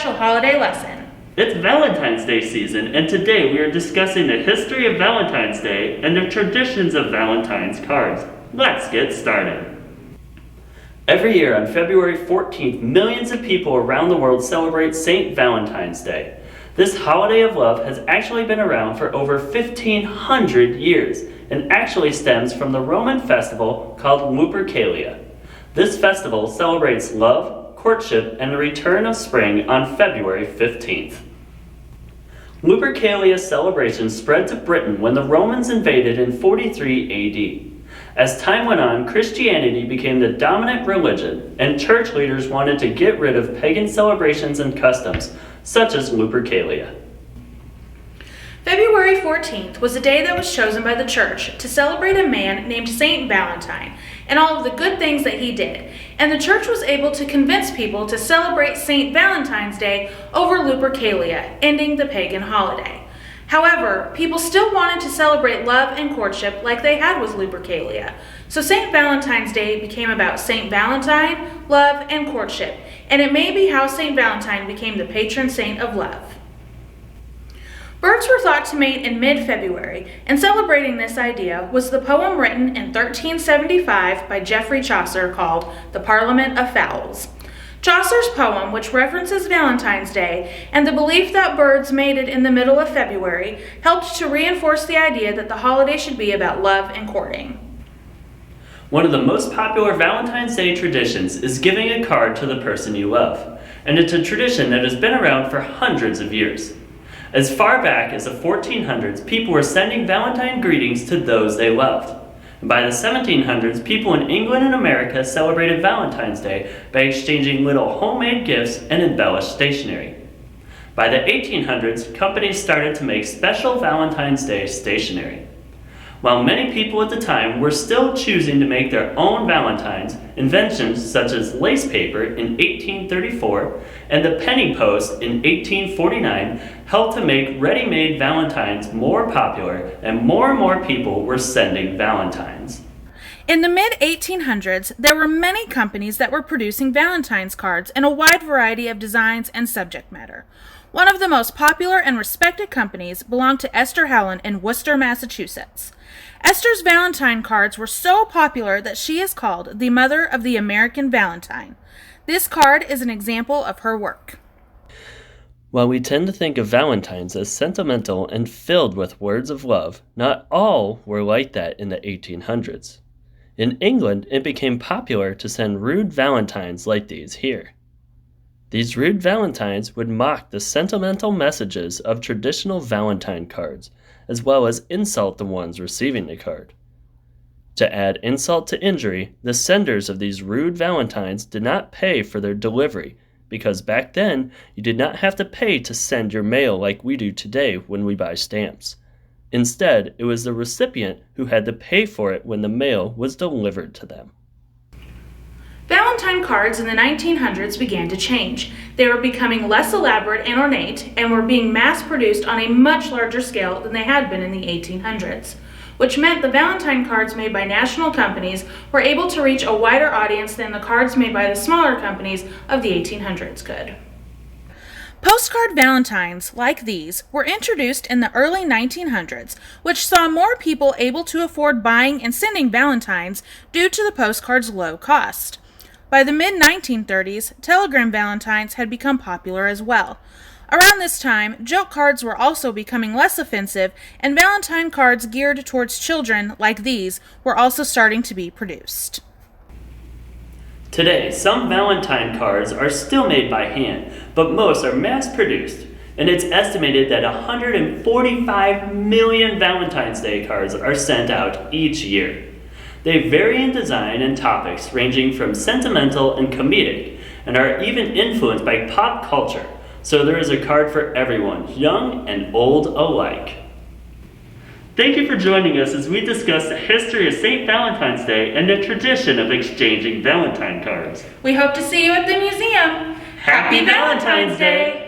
special holiday lesson. It's Valentine's Day season, and today we are discussing the history of Valentine's Day and the traditions of Valentine's cards. Let's get started. Every year on February 14th, millions of people around the world celebrate St. Valentine's Day. This holiday of love has actually been around for over 1,500 years and actually stems from the Roman festival called Lupercalia. This festival celebrates love, courtship, and the return of spring on February 15th. Lupercalia's celebration spread to Britain when the Romans invaded in 43 AD. As time went on, Christianity became the dominant religion, and church leaders wanted to get rid of pagan celebrations and customs, such as Lupercalia. February 14th was a day that was chosen by the church to celebrate a man named Saint Valentine and all of the good things that he did, and the church was able to convince people to celebrate Saint Valentine's Day over Lupercalia, ending the pagan holiday. However, people still wanted to celebrate love and courtship like they had with Lupercalia, so Saint Valentine's Day became about Saint Valentine, love, and courtship, and it may be how Saint Valentine became the patron saint of love. Birds were thought to mate in mid-February, and celebrating this idea was the poem written in 1375 by Geoffrey Chaucer called The Parliament of Fowls. Chaucer's poem, which references Valentine's Day and the belief that birds mated in the middle of February, helped to reinforce the idea that the holiday should be about love and courting. One of the most popular Valentine's Day traditions is giving a card to the person you love, and it's a tradition that has been around for hundreds of years. As far back as the 1400s, people were sending Valentine greetings to those they loved. And by the 1700s, people in England and America celebrated Valentine's Day by exchanging little homemade gifts and embellished stationery. By the 1800s, companies started to make special Valentine's Day stationery. While many people at the time were still choosing to make their own Valentines, inventions such as lace paper in 1834 and the penny post in 1849 helped to make ready-made Valentines more popular, and more people were sending Valentines. In the mid-1800s, there were many companies that were producing Valentine's cards in a wide variety of designs and subject matter. One of the most popular and respected companies belonged to Esther Helen in Worcester, Massachusetts. Esther's Valentine cards were so popular that she is called the mother of the American Valentine. This card is an example of her work. While we tend to think of Valentines as sentimental and filled with words of love, not all were like that in the 1800s. In England, it became popular to send rude Valentines like these here. These rude Valentines would mock the sentimental messages of traditional Valentine cards, as well as insult the ones receiving the card. To add insult to injury, the senders of these rude Valentines did not pay for their delivery, because back then, you did not have to pay to send your mail like we do today when we buy stamps. Instead, it was the recipient who had to pay for it when the mail was delivered to them. Valentine cards in the 1900s began to change. They were becoming less elaborate and ornate and were being mass-produced on a much larger scale than they had been in the 1800s, which meant the Valentine cards made by national companies were able to reach a wider audience than the cards made by the smaller companies of the 1800s could. Postcard Valentines, like these, were introduced in the early 1900s, which saw more people able to afford buying and sending Valentines due to the postcard's low cost. By the mid-1930s, telegram Valentines had become popular as well. Around this time, joke cards were also becoming less offensive, and Valentine cards geared towards children, like these, were also starting to be produced. Today, some Valentine cards are still made by hand, but most are mass-produced, and it's estimated that 145 million Valentine's Day cards are sent out each year. They vary in design and topics ranging from sentimental and comedic, and are even influenced by pop culture, so there is a card for everyone, young and old alike. Thank you for joining us as we discuss the history of St. Valentine's Day and the tradition of exchanging Valentine cards. We hope to see you at the museum. Happy Valentine's Day!